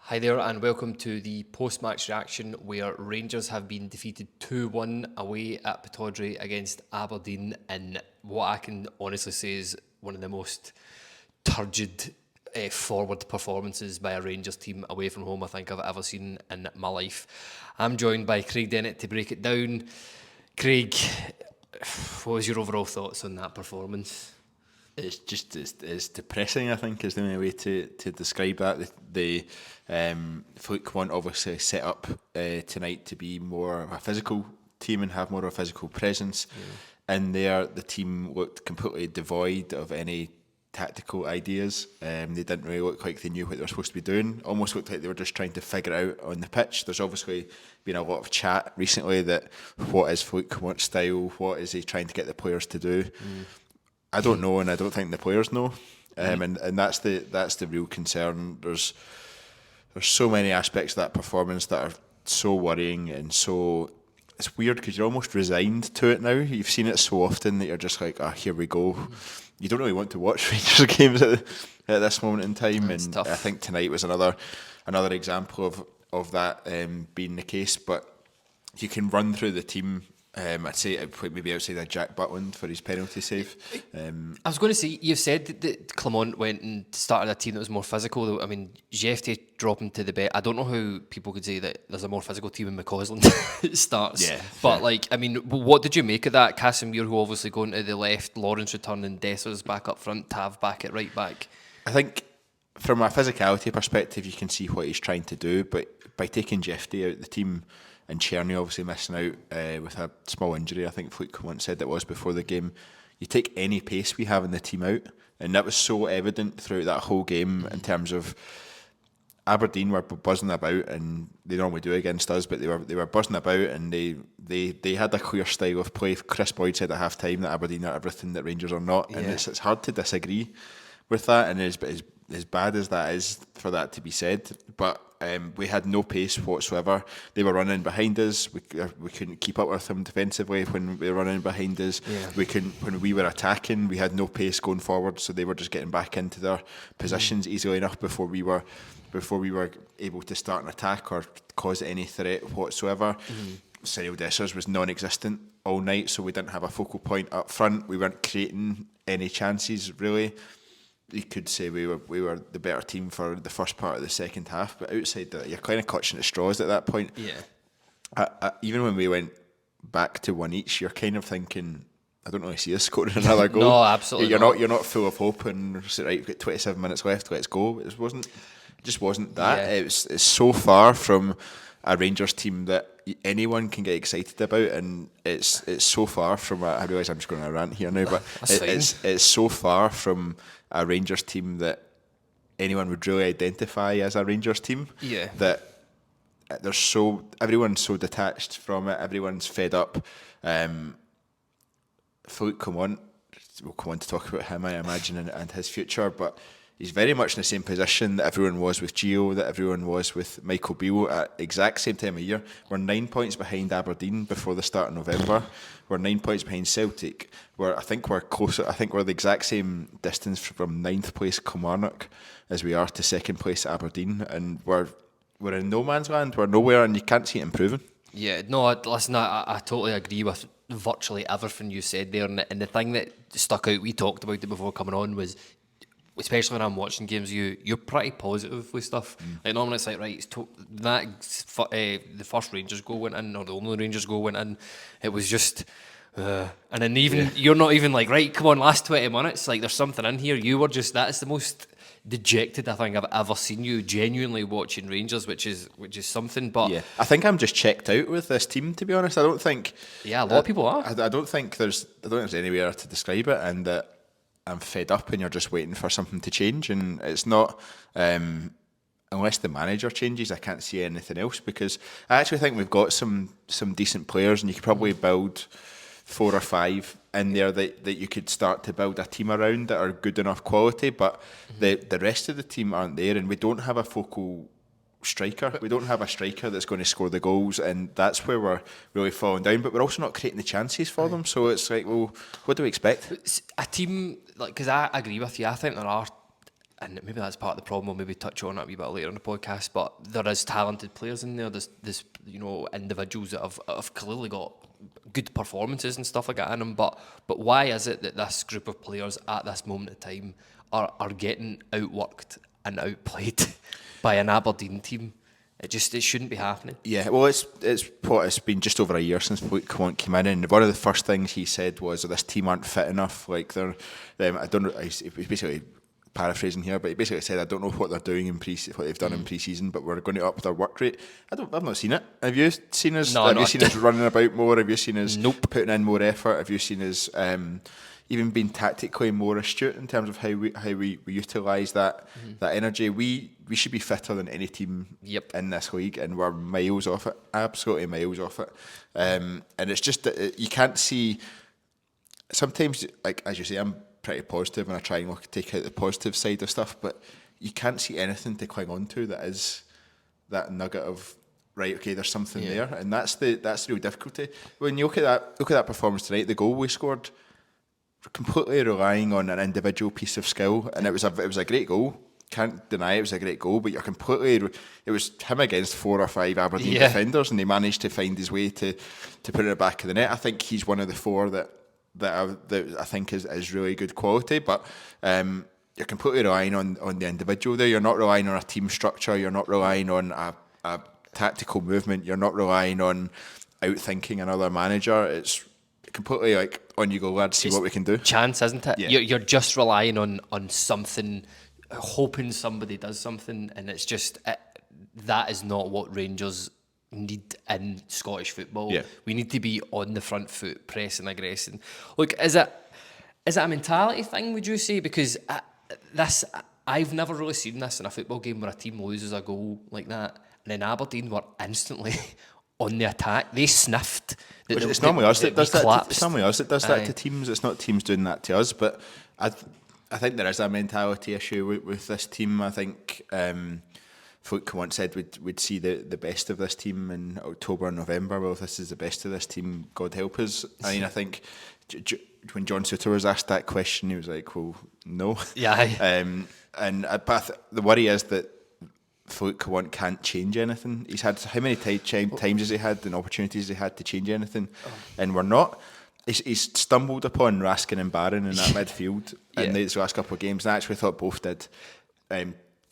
Hi there, and welcome to the post-match reaction where Rangers have been defeated 2-1 away at Pittodrie against Aberdeen in what I can honestly say is one of the most turgid forward performances by a Rangers team away from home I think I've ever seen in my life. I'm joined by Craig Dennett to break it down. Craig, what was your overall thoughts on that performance? It's depressing, I think, is the only way to describe that. The Fluke want obviously set up tonight to be more of a physical team and have more of a physical presence. And there, the team looked completely devoid of any tactical ideas. They didn't really look like they knew what they were supposed to be doing. Almost looked like they were just trying to figure it out on the pitch. There's obviously been a lot of chat recently that what is Fluke, what style, what is he trying to get the players to do. I don't know, and I don't think the players know, and that's the real concern. There's so many aspects of that performance that are so worrying and so. It's weird because you're almost resigned to it now. You've seen it so often that you're just like, here we go. You don't really want to watch Rangers games at this moment in time, That's and tough. I think tonight was another example of that being the case. But you can run through the team. I'd say I'd put maybe outside of Jack Butland for his penalty save. I was going to say, you've said that Clement went and started a team that was more physical. Though I mean, Jefte dropping to the bench. I don't know how people could say that there's a more physical team in McCausland starts. Yeah, But fair. I mean, what did you make of that? Casimir, who obviously going to the left, Lawrence returning, Dessers back up front, Tav back at right back. I think from a physicality perspective, you can see what he's trying to do, but by taking Jefte out the team and Cherny obviously missing out with a small injury, I think Fluke once said it was before the game, you take any pace we have in the team out, and that was so evident throughout that whole game in terms of Aberdeen were buzzing about, and they normally do against us, but they were buzzing about, and they had a clear style of play. Chris Boyd said at half time that Aberdeen are everything that Rangers are not, and it's hard to disagree with that, and as bad as that is for that to be said, but we had no pace whatsoever. They were running behind us. We couldn't keep up with them defensively when we were running behind us. Yeah. We couldn't when we were attacking. We had no pace going forward, so they were just getting back into their positions easily enough before we were able to start an attack or cause any threat whatsoever. Cyril Dessers was non-existent all night, so we didn't have a focal point up front. We weren't creating any chances really. You could say we were the better team for the first part of the second half, but outside that, you're kind of clutching at straws at that point. Yeah. Even when we went back to one each, you're kind of thinking, I don't really see us scoring another goal. No, absolutely You're not. You're not full of hope and say, right, we've got 27 minutes left, let's go. It just wasn't that. Yeah. It's so far from a Rangers team that anyone can get excited about, and it's so far from. I realise I'm just going on a rant here now, but it's so far from a Rangers team that anyone would really identify as a Rangers team. Yeah. That everyone's so detached from it. Everyone's fed up. Fluke Clement, we'll come on to talk about him, I imagine, and his future, but he's very much in the same position that everyone was with Gio, that everyone was with Michael Beale at exact same time of year. We're 9 points behind Aberdeen before the start of November. We're 9 points behind Celtic. I think we're closer. I think we're the exact same distance from 9th place Kilmarnock as we are to 2nd place Aberdeen, and we're in no man's land. We're nowhere, and you can't see it improving. Yeah, no, listen, I totally agree with virtually everything you said there. And the thing that stuck out, we talked about it before coming on, was especially when I'm watching games, you're pretty positive with stuff. Like normally it's like, right, the first Rangers goal went in, or the only Rangers goal went in. It was just, and then even you're not even like, right, come on, last 20 minutes, like there's something in here. You were just, that's the most dejected I think I've ever seen you genuinely watching Rangers, which is something. But yeah, I think I'm just checked out with this team, to be honest. I don't think. Yeah, a lot of people are. I don't think there's anywhere to describe it, and that I'm fed up, and you're just waiting for something to change, and it's not. Unless the manager changes, I can't see anything else, because I actually think we've got some decent players, and you could probably build 4 or 5 in there that you could start to build a team around that are good enough quality, but the rest of the team aren't there, and we don't have a focal striker. We don't have a striker that's going to score the goals, and that's where we're really falling down, but we're also not creating the chances for them, so it's like, well, what do we expect? A team, like, because I agree with you, I think there are and maybe that's part of the problem. We'll maybe touch on it a wee bit later in the podcast. But there is talented players in there. There's individuals that have clearly got good performances and stuff like that in them. But why is it that this group of players at this moment in time are getting outworked and outplayed by an Aberdeen team? It shouldn't be happening. Yeah, well, it's been just over a year since Clement came in, and one of the first things he said was, "This team aren't fit enough." Like they're, I don't know. He's basically paraphrasing here, but he basically said, "I don't know what they're doing in what they've done in pre-season, but we're going to up their work rate." I've not seen it. Have you seen us? No, have you seen us running about more? Have you seen us putting in more effort? Have you seen us even being tactically more astute in terms of how we utilise that energy? We should be fitter than any team in this league, and we're miles off it, absolutely miles off it. And it's just that you can't see. Sometimes, like as you say, I'm pretty positive, and I try and take out the positive side of stuff, but you can't see anything to cling on to that is that nugget of right. Okay, there's something there, and that's the real difficulty. When you look at that performance tonight, the goal we scored, completely relying on an individual piece of skill, and it was a great goal. Can't deny it was a great goal, but it was him against 4 or 5 Aberdeen defenders, and he managed to find his way to put it in the back of the net. I think he's one of the 4 that I think is really good quality, but you're completely relying on the individual there. You're not relying on a team structure. You're not relying on a tactical movement. You're not relying on outthinking another manager. It's completely like, on you go, lads, see what we can do. Chance, isn't it? Yeah. You're just relying on something, hoping somebody does something, and it's just that is not what Rangers need in Scottish football. Yeah. We need to be on the front foot, pressing, aggressing. Look, is it a mentality thing, would you say? Because I've never really seen this in a football game where a team loses a goal like that, and then Aberdeen were instantly on the attack. They sniffed. It's normally us that does that. It's normally us that does that Aye. to teams. It's not teams doing that to us. But I think there is a mentality issue with this team. I think folk once said we'd see the best of this team in October and November. Well, if this is the best of this team, God help us. I mean, I think when John Suter was asked that question, he was like, "Well, no." Yeah. But the worry is that folk can't change anything. He's had how many times has he had and opportunities he had to change anything, and we're not. He's stumbled upon Raskin and Barron in that midfield in these last couple of games. And I actually thought both did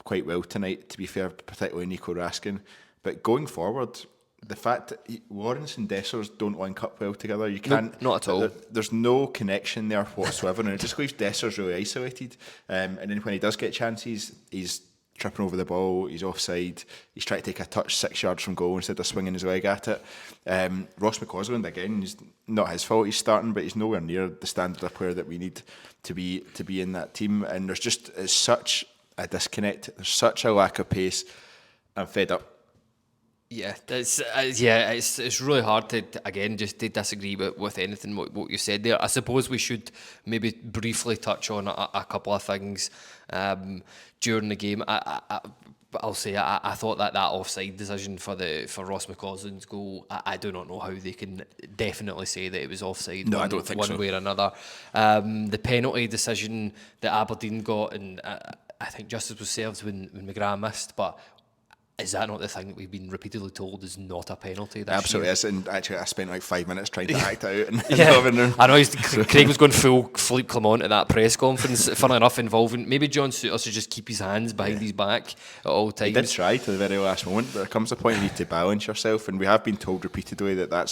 quite well tonight, to be fair, particularly Nico Raskin. But going forward, the fact that Lawrence and Dessers don't link up well together, you can't. No, not at all. There's no connection there whatsoever, and it just leaves Dessers really isolated. And then when he does get chances, he's tripping over the ball, he's offside, he's trying to take a touch 6 yards from goal instead of swinging his leg at it. Ross McCausland, again, is not his fault he's starting, but he's nowhere near the standard of player that we need to be in that team. And it's such a disconnect, there's such a lack of pace. I'm fed up. Yeah, it's really hard to again just to disagree with anything what you said there. I suppose we should maybe briefly touch on a couple of things during the game. I'll say I thought that offside decision for Ross McCausland's goal, I do not know how they can definitely say that it was offside. No, I don't think so. One way or another. The penalty decision that Aberdeen got, and I think justice was served when McGrath missed, but is that not the thing that we've been repeatedly told is not a penalty? Absolutely is, and actually I spent like 5 minutes trying to act out. I know Craig was going full Philippe Clement at that press conference, funnily enough, involving maybe John Suter should just keep his hands behind his back at all times. He did try to the very last moment, but there comes a point you need to balance yourself, and we have been told repeatedly that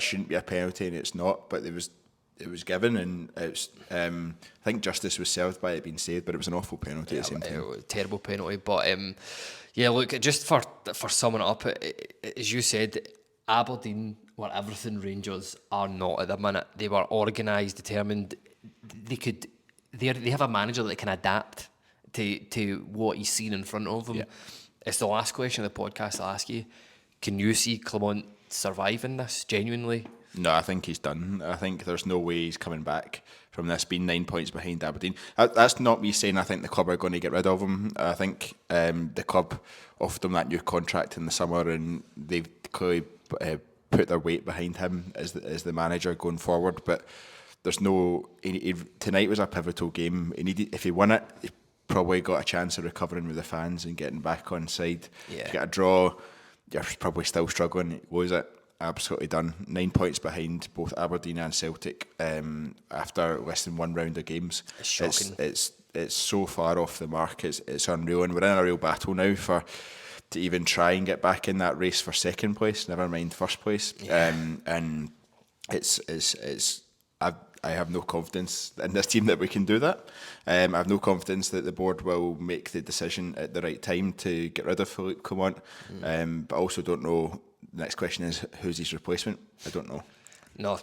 shouldn't be a penalty, and it's not, but it was given, and it's I think justice was served by it being saved, but it was an awful penalty at the same time. Terrible penalty, but look, just for summing it up, as you said, Aberdeen were everything Rangers are not at the minute. They were organised, determined. They have a manager that can adapt to what he's seen in front of him. Yeah. It's the last question of the podcast I'll ask you. Can you see Clement surviving this genuinely? No, I think he's done. I think there's no way he's coming back from this being 9 points behind Aberdeen. That's not me saying I think the club are going to get rid of him. I think the club offered him that new contract in the summer, and they've clearly put their weight behind him as the manager going forward. But there's no. Tonight was a pivotal game. If he won it, he probably got a chance of recovering with the fans and getting back on side. Yeah. If you get a draw, you're probably still struggling. Was it? Absolutely done. 9 points behind both Aberdeen and Celtic after less than one round of games. It's shocking. It's so far off the mark. It's unreal, and we're in a real battle now to even try and get back in that race for second place. Never mind first place. Yeah. And I have no confidence in this team that we can do that. I have no confidence that the board will make the decision at the right time to get rid of Philippe Clement. But I also don't know. The next question is, who's his replacement? I don't know. No.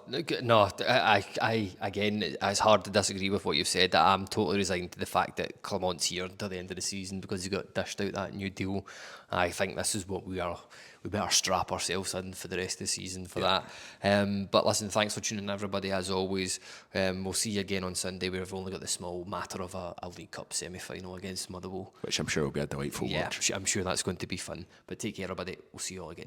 I again, it's hard to disagree with what you've said. I'm totally resigned to the fact that Clement's here until the end of the season because he got dished out that new deal. I think this is what we better strap ourselves in for the rest of the season for that. But listen, thanks for tuning in, everybody, as always. We'll see you again on Sunday. We've only got the small matter of a League Cup semi-final against Motherwell, Which I'm sure will be a delightful watch. I'm sure that's going to be fun. But take care, everybody. We'll see you all again.